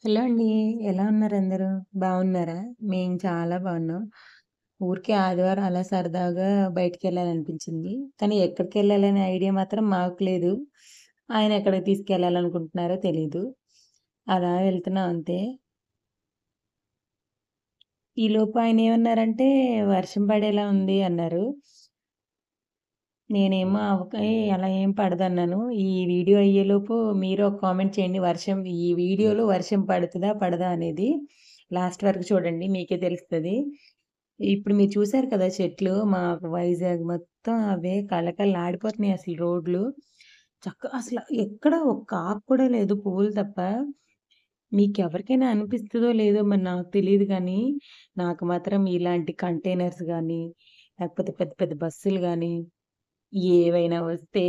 Hello అండి. ఎలా ఉన్నారు అందరూ? బాగున్నారా? మేము చాలా బాగున్నాం. ఊరికే ఆదివారం అలా సరదాగా బయటికెళ్ళాలనిపించింది. కానీ ఎక్కడికెళ్ళాలనే ఐడియా మాత్రం మాకు లేదు. ఆయన ఎక్కడికి తీసుకెళ్ళాలనుకుంటున్నారో తెలీదు. అలా వెళ్తున్నాం అంతే. ఈలోపు ఆయనేమన్నారంటే వర్షం పడేలా ఉంది అన్నారు. నేనేమో అలా ఏం పడదన్నాను. ఈ వీడియో అయ్యేలోపు మీరు ఒక కామెంట్ చేయండి. ఈ వీడియోలో వర్షం పడతదా? పడదా? అనేది. లాస్ట్ వరకు చూడండి. మీకే తెలుస్తది. ఇప్పుడు మీరు చూసారు కదా! చెట్లు వైజాగ్ మొత్తం అవే కళకళలాడిపోతున్నాయి అసలు రోడ్లు. అసల ఎక్కడ ఒక్క ఆకు కూడా లేదు పువ్వులు తప్ప. మీకెవరికైనా అనిపిస్తదో లేదో మరి నాకు తెలీదు గానీ, నాకు మాత్రం ఇలాంటి కంటైనర్స్ గానీ, లేకపోతే పెద్ద పెద్ద బస్సులు గానీ ఏవైనా వస్తే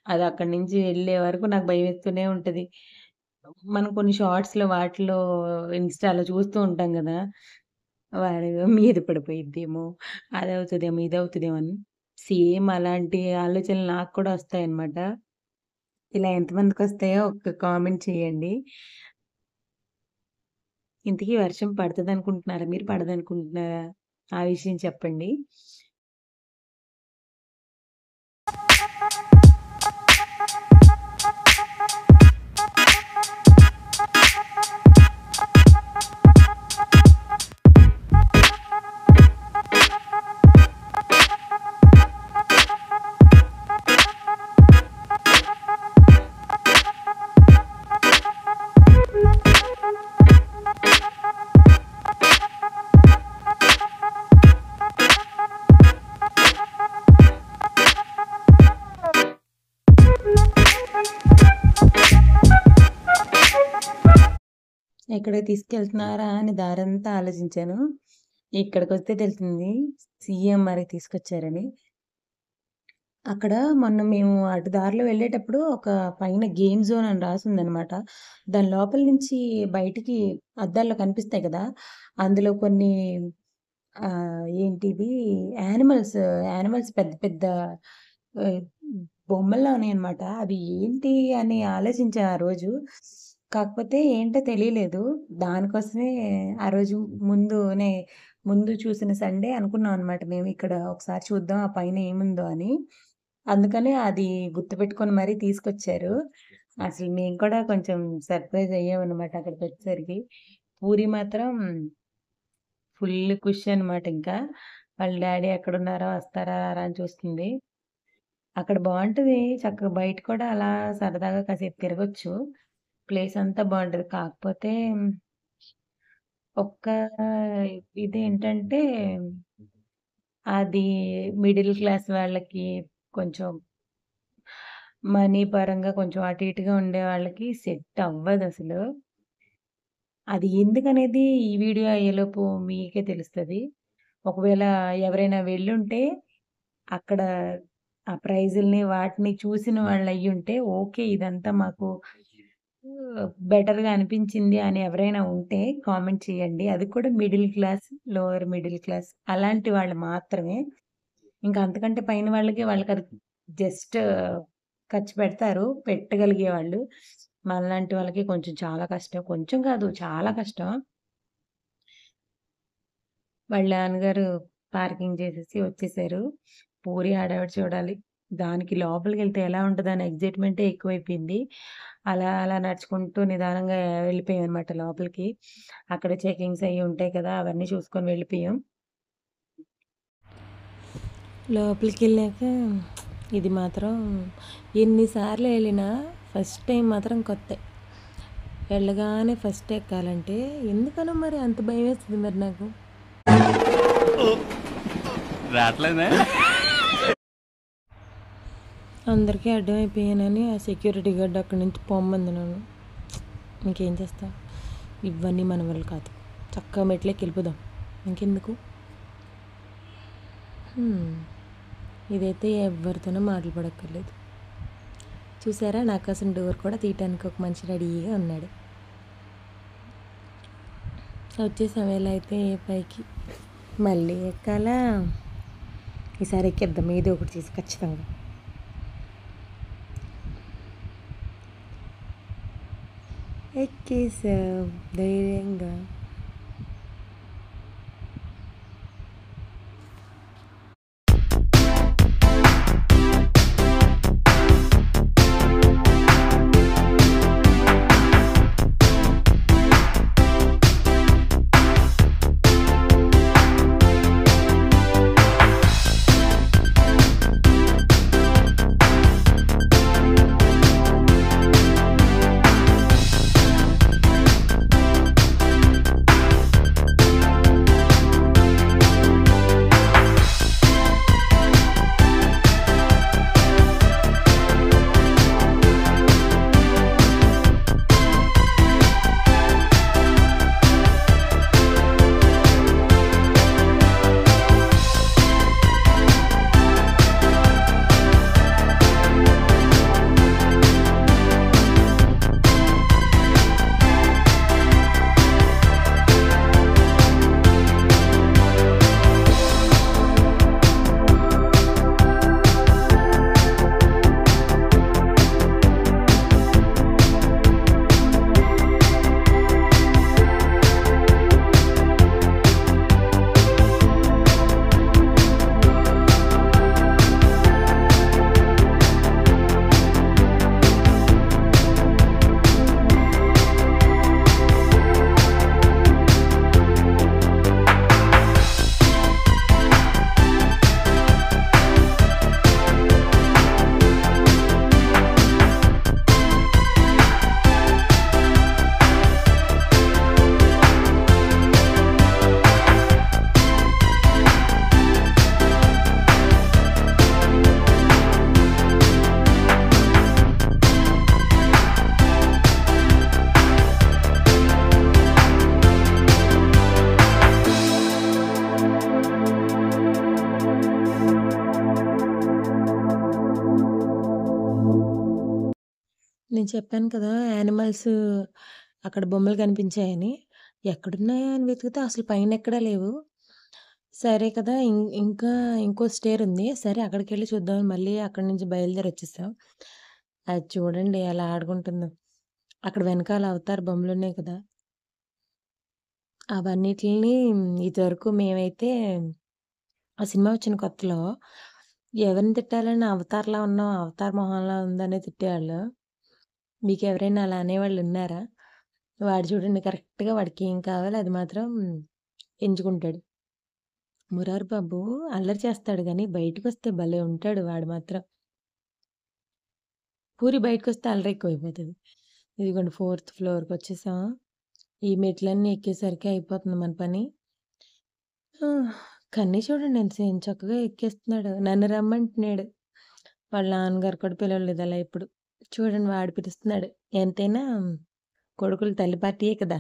అదక్కడి నుంచి వెళ్ళే వరకు నాకు భయమేస్తూనే ఉంటది. మనం కొన్ని షార్ట్స్‌లో వాటిలో ఇన్‌స్టాలో చూస్తూ ఉంటాం గదా! వాడు మీద పడిపోయిద్దేమో, అదవుతదేమో, ఇదవుతదేమో అని. సేమ్ అలాంటి ఆలోచనలు నాకు కూడా వస్తాయన్నమాట. ఇలా ఎంతమందికొస్తాయో ఒక్క కామెంట్ చేయండి. ఇంతకీ వర్షం పడతదనుకుంటున్నారా? మీరు పడదనుకుంటున్నారా? ఆ విషయం చెప్పండి. ఎక్కడికి తీసుకెళ్తున్నారా అని దారంతా ఆలోచించాను. ఇక్కడికొస్తే తెలిసింది సీఎంఆర్‌కి తీసుకొచ్చారని. అక్కడ మొన్న మేము అటు దారిలో వెళ్ళేటప్పుడు ఒక పైన గేమ్ జోన్ అని రాసుందనమాట. దాని లోపల నుంచి బయటికి అద్దాల్లో కనిపిస్తాయి కదా! అందులో కొన్ని ఏంటివి యానిమల్స్, యానిమల్స్ పెద్ద పెద్ద ఆహ్, బొమ్మల్లా ఉన్నాయన్నమాట. అవి ఏంటి అని ఆలోచించా ఆ రోజు. కాకపోతే ఏంటో తెలియలేదు. దానికోసమే ఆ రోజు ముందునే ముందు చూసిన సండే అనుకున్నాం అనమాట మేము ఇక్కడ ఒకసారి చూద్దాం ఆ పైన ఏముందో అని. అందుకనే అది గుర్తుపెట్టుకొని మరీ తీసుకొచ్చారు. అసలు మేము కూడా కొంచెం సర్ప్రైజ్ అయ్యామన్నమాట అక్కడికొచ్చేసరికి. పూరి మాత్రం ఫుల్ ఖుషి అనమాట ఇంకా. వాళ్ళ డ్యాడీ ఎక్కడున్నారో, వస్తారా రారా అని చూస్తుంది. అక్కడ బావుంటది. చక్కగా బయట కూడా అలా సరదాగా కాసేపు తిరగొచ్చు. ప్లేస్ అంతా బావుంటది. కాకపోతే ఒక్క ఇదేంటంటే అది మిడిల్ క్లాస్ వాళ్ళకి కొంచెం మనీ పరంగా కొంచెం అటు ఇటుగా ఉండే వాళ్ళకి సెట్ అవ్వదసలు. అది ఎందుకనేది ఈ వీడియో అయ్యేలోపు మీకే తెలుస్తది. ఒకవేళ ఎవరైనా వెళ్ళుంటే అక్కడ ఆ ప్రైజుల్ని వాటిని చూసిన వాళ్ళయ్యుంటే ఓకే. ఇదంతా మాకు బెటర్‌గా అనిపించింది అని ఎవరైనా ఉంటే కామెంట్ చేయండి. అది కూడా middle class, lower middle class అలాంటి వాళ్ళు మాత్రమే. ఇంకా అంతకంటే పైన వాళ్ళకది జస్ట్ ఖర్చు పెడతారు. పెట్టగలిగేవాళ్ళు. మనలాంటి వాళ్ళకి కొంచెం చాలా కష్టం. కొంచెం కాదు చాలా కష్టం. వాళ్ళ నాన్నగారు పార్కింగ్ చేసేసి వచ్చేసారు. పూరి హడావిడి చూడాలి. దానికి లోపలికెళ్తే ఎలా ఉంటదని ఎక్సైట్‌మెంటే ఎక్కువైపోయింది. అలా అలా నడుచుకుంటూ నిదానంగా వెళ్ళిపోయామనమాట లోపలికి. అక్కడ చెకింగ్స్ అయ్యి ఉంటాయి కదా! అవన్నీ చూసుకొని వెళ్ళిపోయాం. లోపలికెళ్ళాక ఇది మాత్రం ఎన్ని సార్లు ఎళ్ళినా ఫస్ట్ టైం మాత్రం కొత్తే. వెళ్ళగానే ఫస్ట్ ఎక్కాలంటే ఎందుకనో మరి అంత భయమేస్తది మరి నాకు. రావట్లేదే. అందరికీ అడ్డమైపోయానని ఆ సెక్యూరిటీ గార్డ్ అక్కడి నుంచి పొమ్మంది నన్ను. ఇంకేం చేస్తా? ఇవన్నీ మన వల్ల కాదు. చక్కగా మెట్లెక్కి వెళ్ళిపోదాం. ఇంకెందుకు? ఇదైతే ఎవరితోనో మాటలు పడక్కర్లేదు. చూసారా నా కోసం డోర్ కూడా తీయటానికి ఒక మనిషి రెడీగా ఉన్నాడు. వచ్చేసాం ఎలా అయితే పైకి. మళ్ళీ ఎక్కాలా? ఈసారి ఎక్కేద్దాం ఏదో ఒకటి చేసి ఖచ్చితంగా. ఎక్కేసాం ధైర్యంగా. నేను చెప్పాను కదా! యానిమల్స్ అక్కడ బొమ్మలు కనిపించాయని. ఎక్కడున్నాయా అని వెతికితే అసలు పైనెక్కడా లేవు. సరే కదా! ఇంకా ఇంకో స్టేర్ ఉంది. సరే అక్కడికెళ్ళి చూద్దామని మళ్ళీ అక్కడి నుంచి బయలుదేరొచ్చేసాం. అది చూడండి ఎలా ఆడుకుంటుందో. అక్కడ వెనకాల అవతార్ బొమ్మలున్నాయి కదా! అవన్నిటిలిని ఇదివరకు మేమైతే ఆ సినిమా వచ్చిన కొత్తలో ఎవరిని తిట్టాలన్నా అవతార్‌లా ఉన్నావు, అవతార్ మొహంలా ఉందనే తిట్టేవాళ్ళు. మీకెవరైనా అలా అనేవాళ్ళున్నారా? వాడు చూడండి కరెక్ట్‌గా వాడికేం కావాలో అది మాత్రం ఎంచుకుంటాడు. మురారి బాబు అల్లరి చేస్తాడు గానీ, బయటకొస్తే భలే ఉంటాడు వాడు మాత్రం. పూరి బయటకొస్తే అల్లరి ఎక్కువైపోతది. ఇదిగోండి ఫోర్త్ ఫ్లోర్‌కొచ్చేసాం. ఈ మెట్లన్నీ ఎక్కేసరికి అయిపోతుంది మన పని. కన్నీ చూడండి ఎంత చక్కగా ఎక్కేస్తున్నాడో. నన్ను రమ్మంటున్నాడు. వాళ్ళ నాన్నగారు కూడా పిలవలేదు అలా ఎప్పుడు. చూడండి వాడు పిలుస్తున్నాడు. ఎంతైనా కొడుకులు తల్లి పార్టీయే కదా!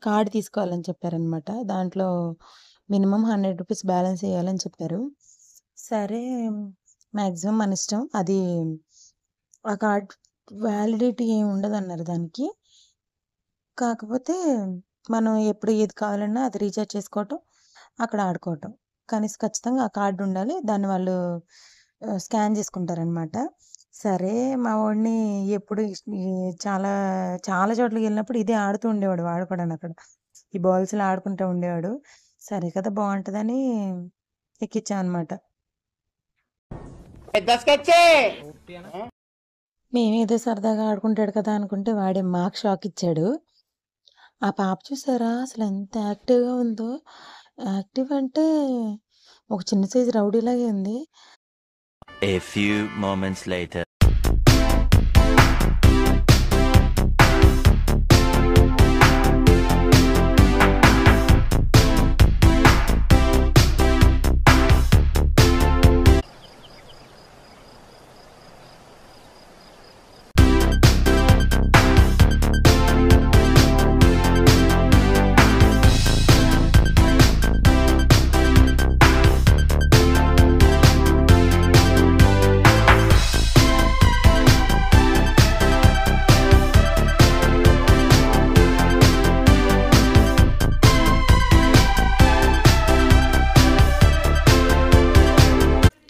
కార్డ్ తీసుకోవాలని చెప్పారనమాట. దాంట్లో మినిమమ్ ₹100 బ్యాలెన్స్ ఎయ్యాలని చెప్పారు. సరే మాక్సిమం మన ఇష్టం. అది ఆ కార్డ్ వ్యాలిడిటీ ఏమి ఉండదన్నారు దానికి. కాకపోతే మనం ఎప్పుడు ఏది కావాలన్నా అది రీచార్జ్ చేసుకోవటం, అక్కడ ఆడుకోవటం. ఖచ్చితంగా ఆ కార్డ్ ఉండాలి. దాన్ని వాళ్ళు స్కాన్ చేసుకుంటారనమాట. సరే మా వోడిని ఎప్పుడు ఈ చాలా చాలా చోట్లకెళ్ళినప్పుడు ఇదే ఆడుతూ ఉండేవాడు. వాడు కూడాను అక్కడ. ఈ బాల్స్‌లో ఆడుకుంటూ ఉండేవాడు. సరే కదా! బావుంటదని ఎక్కించాం అనమాట. మేమేదో సరదాగా ఆడుకుంటాడు కదా అనుకుంటే వాడే మాకు షాక్ ఇచ్చాడు. ఆ పాప చూసారా అసలెంత యాక్టివ్‌గా ఉందో. యాక్టివ్ అంటే ఒక చిన్న సైజు రౌడీలాగే ఉంది. A few moments later.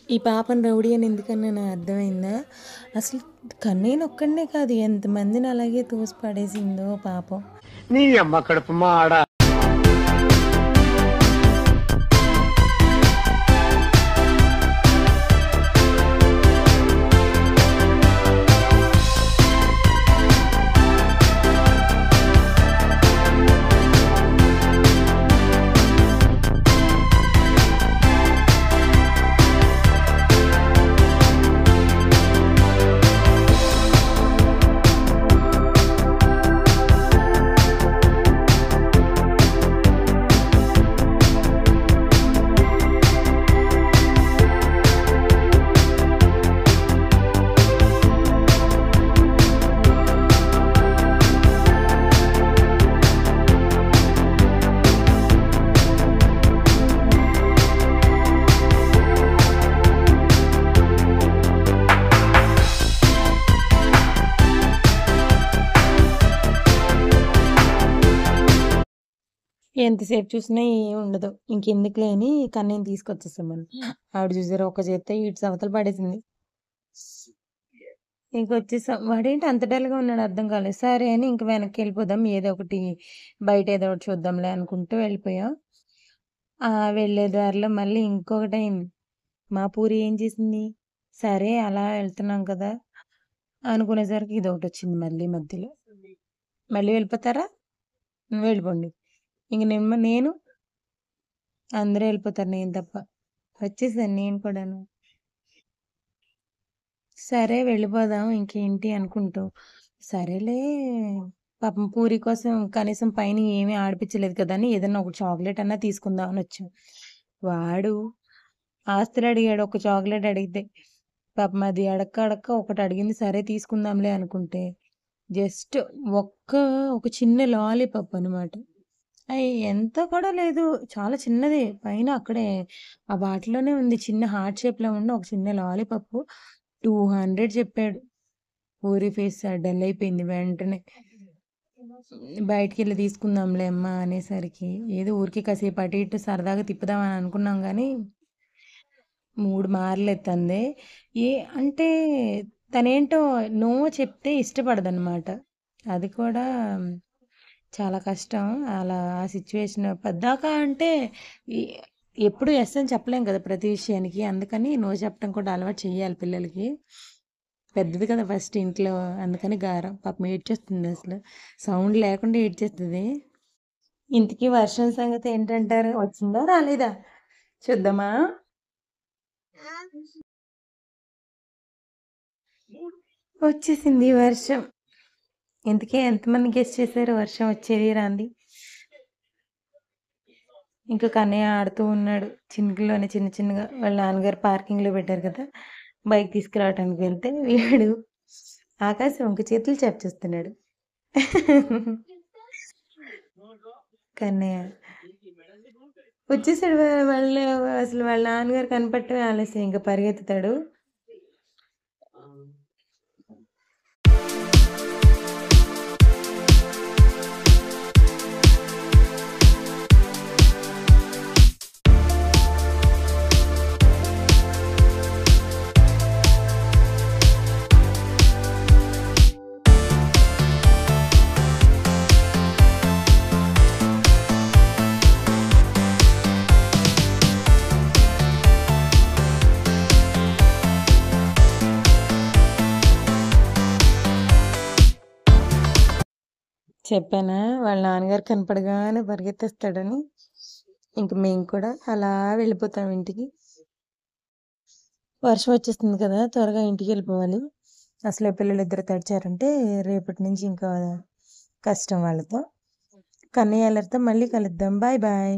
ఈ పాపని రౌడీ అని ఎందుకన్నానో అర్థమైందా? అసలు నేనొక్కడినే కాదు ఎంతమందిని అలాగే తోసి పడేసిందో పాపం. నీ అమ్మ కడుపు మాడ. ఎంతసేపు చూసినా ఏముండదు. ఇంకెందుకులే అని కన్నయ్యని తీసుకొచ్చేసాం మనం. ఆవిడ చూసారా ఒక చేత్తో ఇటు అవతల పడేసింది. ఇంకొచ్చేసాం. వాడేంటి అంత డల్‌గా ఉన్నాడో అర్థం కాలేదు. సరే అని ఇంక వెనక్కెళ్ళిపోదాం. ఏదో ఒకటి బయట ఏదో ఒకటి చూద్దాంలే అనుకుంటూ వెళ్ళిపోయాం. వెళ్ళే దారిలో మళ్ళీ ఇంకొకటయింది. మా పూరి ఏం చేసింది, సరే అలా వెళ్తున్నాం కదా! అనుకునేసరికి ఇదొకటొచ్చింది మళ్ళీ మధ్యలో. మళ్ళీ వెళ్ళిపోతారా? వెళ్ళిపోండి. ఇంక నేను అందరూ వెళ్ళిపోతారు నేను తప్ప. వచ్చేసాను నేను కూడాను. సరే వెళ్ళిపోదాం ఇంకేంటి అనుకుంటూ. సరేలే పాపం పూరి కోసం కనీసం పైన ఏమీ ఆడిపిచ్చలేదు కదా! అని ఏదన్నా ఒక చాక్లెట్ అన్నా తీసుకుందాం అని వచ్చాం. వాడు ఆస్తులు అడిగాడు ఒక చాక్లెట్ అడిగితే. పాపం అది అడక్క ఒకటి అడిగింది సరే తీసుకుందాంలే అనుకుంటే జస్ట్ ఒక చిన్న లాలీపాప్ అనమాట. ఎంత కూడా లేదు. చాలా చిన్నదే. పైన అక్కడే ఆ బాటిల్‌లోనే ఉంది. చిన్న హార్ట్ షేప్‌లో ఉన్న ఒక చిన్న లాలీపాప్ 200 చెప్పాడు. పూరి ఫేస్ డల్ అయిపోయింది వెంటనే. బయటికెళ్ళి తీసుకుందాంలే అమ్మ అనేసరికి ఏదో ఊరికే కాసేపు అటు ఇటు సరదాగా తిప్పుదామని అనుకున్నాం గానీ 3 మార్లు తనదే. అంటే తనేంటో నో చెప్తే ఇష్టపడదనమాట. అది కూడా చాలా కష్టం. అలా ఆ సిట్యుయేషన్ పద్దాక అంటే ఈ ఎప్పుడు యెస్ అని చెప్పలేం కదా! ప్రతి విషయానికి. అందుకని నో చెప్పడం కూడా అలవాటు చేయాలి పిల్లలకి. పెద్దది కదా ఫస్ట్ ఇంట్లో. అందుకని గారం. పాపం ఏడ్చేస్తుంది అసలు. సౌండ్ లేకుండా ఏడ్చేస్తది. ఇంతకీ వర్షం సంగతి ఏంటంటారు? వచ్చిందా? రాలేదా? చూద్దామా? వచ్చేసింది వర్షం. ఇంతకీ ఎంతమంది గెస్ చేశారు వర్షం వచ్చేది రాంది? ఇంకా కన్నయ్య ఆడుతూ ఉన్నాడు. చినుకుల్లోనే చిన్న చిన్నగా. వాళ్ళ నాన్నగారు పార్కింగ్‌లో పెట్టారు కదా! బైక్ తీసుకురావటానికి వెళ్తే వీడు ఆకాశం వంక చేతులు చాపేస్తున్నాడు. కన్నయ్య వచ్చేసాడు. అసలు వాళ్ళ నాన్నగారు కనపడటమే ఆలస్యం. ఇంకా పరిగెత్తుతాడు. చెప్పానా వాళ్ళ నాన్నగారు కనపడగానే పరిగెత్తేస్తాడని. ఇంక మేము కూడా అలా వెళ్ళిపోతాం ఇంటికి. వర్షం వచ్చేస్తుంది కదా, త్వరగా ఇంటికి వెళ్ళిపోవాలి. అసలే పిల్లలిద్దరు తడిచారంటే రేపటి నుంచి ఇంకా కష్టం వాళ్ళతో. కన్నయ్య వాళ్ళతో మళ్ళీ కలుద్దాం. Bye bye.